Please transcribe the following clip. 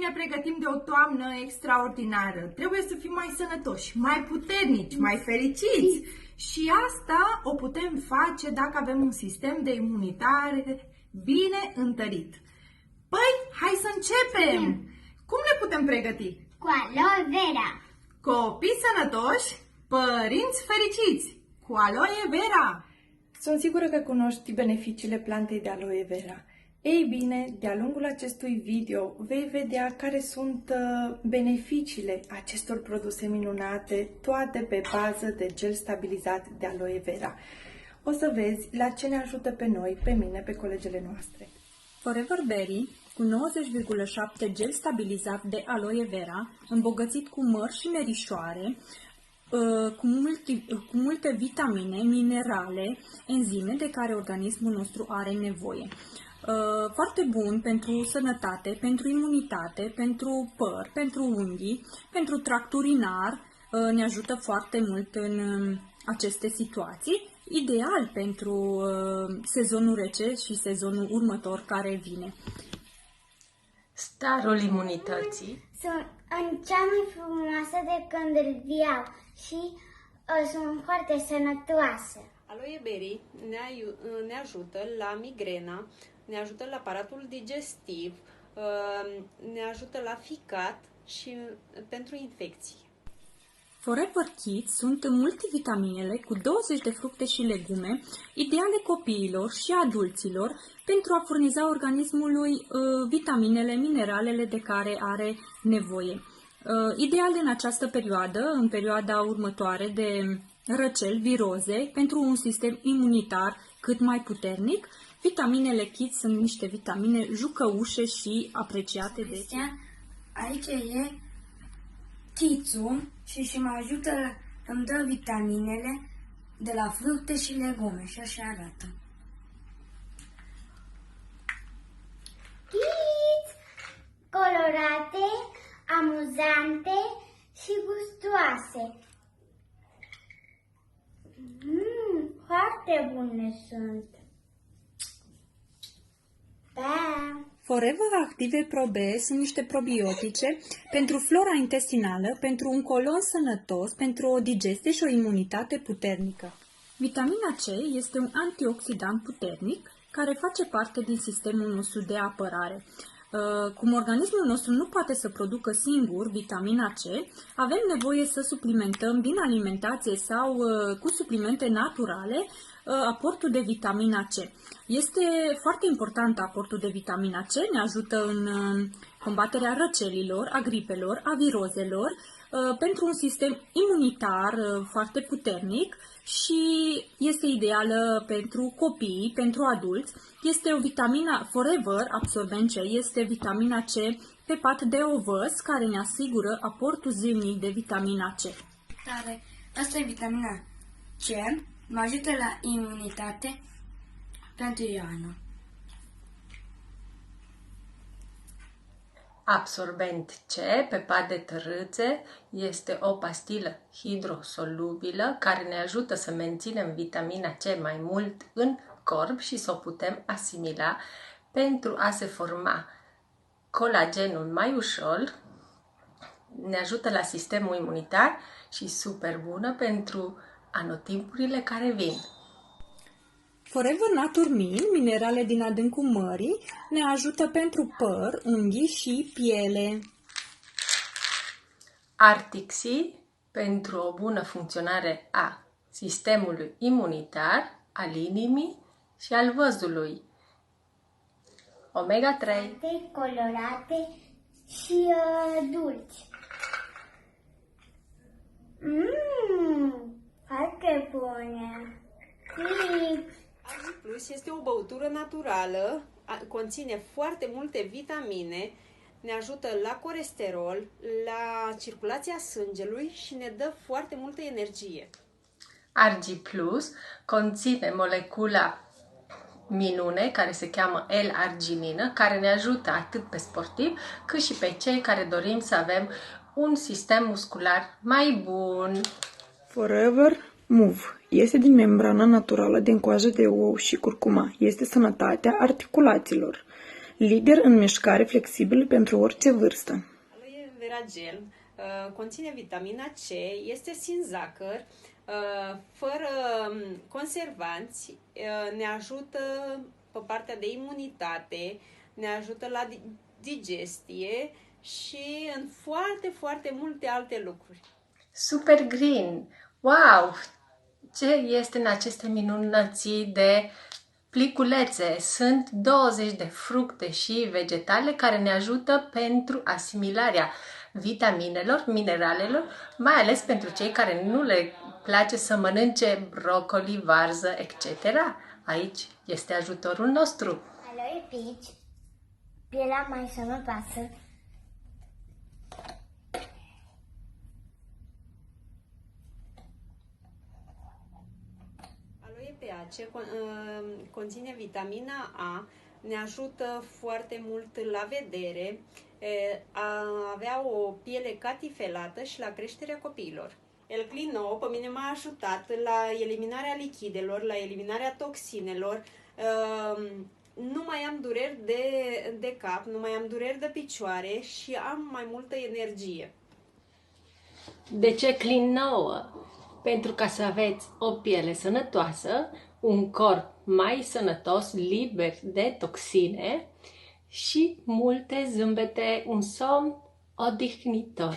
ne pregătim de o toamnă extraordinară. Trebuie să fim mai sănătoși, mai puternici, mai fericiți. Și asta o putem face dacă avem un sistem de imunitare bine întărit. Păi, hai să începem! Cum ne putem pregăti? Cu aloe vera. Copii sănătoși, părinți fericiți! Cu aloe vera! Sunt sigură că cunoști beneficiile plantei de aloe vera. Ei bine, de-a lungul acestui video vei vedea care sunt beneficiile acestor produse minunate, toate pe bază de gel stabilizat de aloe vera. O să vezi la ce ne ajută pe noi, pe mine, pe colegele noastre. Forever Berry, cu 90,7 gel stabilizat de aloe vera, îmbogățit cu măr și merișoare, cu multe vitamine, minerale, enzime de care organismul nostru are nevoie. Foarte bun pentru sănătate, pentru imunitate, pentru păr, pentru unghii, pentru tract urinar, ne ajută foarte mult în aceste situații, ideal pentru sezonul rece și sezonul următor care vine. Starul imunității Sunt în cea mai frumoasă de când îl viau și sunt foarte sănătoase. Aloe berry ne ajută la migrenă, ne ajută la aparatul digestiv, ne ajută la ficat și pentru infecții. Forever Kids sunt multivitaminele cu 20 de fructe și legume, ideale copiilor și adulților pentru a furniza organismului vitaminele, mineralele de care are nevoie. Ideal în această perioadă, în perioada următoare de răceli, viroze, pentru un sistem imunitar cât mai puternic. Vitaminele Kids sunt niște vitamine jucăușe și apreciate de... Aici e chițul și mă ajută, îmi dă vitaminele de la fructe și legume și așa arată. Kids colorate, amuzante și gustoase. Foarte bune sunt. Da. Forever Active Pro B sunt niște probiotice pentru flora intestinală, pentru un colon sănătos, pentru o digestie și o imunitate puternică. Vitamina C este un antioxidant puternic care face parte din sistemul nostru de apărare. Cum organismul nostru nu poate să producă singur vitamina C, avem nevoie să suplimentăm din alimentație sau cu suplimente naturale aportul de vitamina C. Este foarte important aportul de vitamina C, ne ajută în combaterea răcelilor, a gripelor, a virozelor, pentru un sistem imunitar foarte puternic și este ideală pentru copii, pentru adulți. Este o vitamina Forever Absorbent C, este vitamina C pe pat de ovăz care ne asigură aportul zilnic de vitamina C. Asta e vitamina C, mă ajută la imunitate pentru iarnă. Absorbent C pe pat de tărâțe este o pastilă hidrosolubilă care ne ajută să menținem vitamina C mai mult în corp și să o putem asimila pentru a se forma colagenul mai ușor, ne ajută la sistemul imunitar și super bună pentru anotimpurile care vin. Forever Naturmin, minerale din adâncul mării, ne ajută pentru păr, unghii și piele. Artixi pentru o bună funcționare a sistemului imunitar, al inimii și al văzului. Omega-3 Colorate și dulci. Foarte bune. Argi Plus este o băutură naturală, conține foarte multe vitamine, ne ajută la colesterol, la circulația sângelui și ne dă foarte multă energie. Argi Plus conține molecula minune care se cheamă L-arginină, care ne ajută atât pe sportivi cât și pe cei care dorim să avem un sistem muscular mai bun. Forever Move este din membrana naturală din coajă de ou și curcuma. Este sănătatea articulațiilor. lider în mișcare, flexibil pentru orice vârstă. Aloe vera gel conține vitamina C, este sin zahăr, fără conservanți, ne ajută pe partea de imunitate, ne ajută la digestie și în foarte, foarte multe alte lucruri. Super Green! Wow! Ce este în aceste minunății de pliculețe? Sunt 20 de fructe și vegetale care ne ajută pentru asimilarea vitaminelor, mineralelor, mai ales pentru cei care nu le place să mănânce brocoli, varză, etc. Aici este ajutorul nostru. Aloe peach, pielea mai sănătoasă. Aloe PAC conține vitamina A, ne ajută foarte mult la vedere, a avea o piele catifelată și la creșterea copiilor. El Clean 9 pe mine m-a ajutat la eliminarea lichidelor, la eliminarea toxinelor, nu mai am dureri de cap, nu mai am dureri de picioare și am mai multă energie. De ce Clean 9? Pentru ca să aveți o piele sănătoasă, un corp mai sănătos, liber de toxine și multe zâmbete, un somn odihnitor.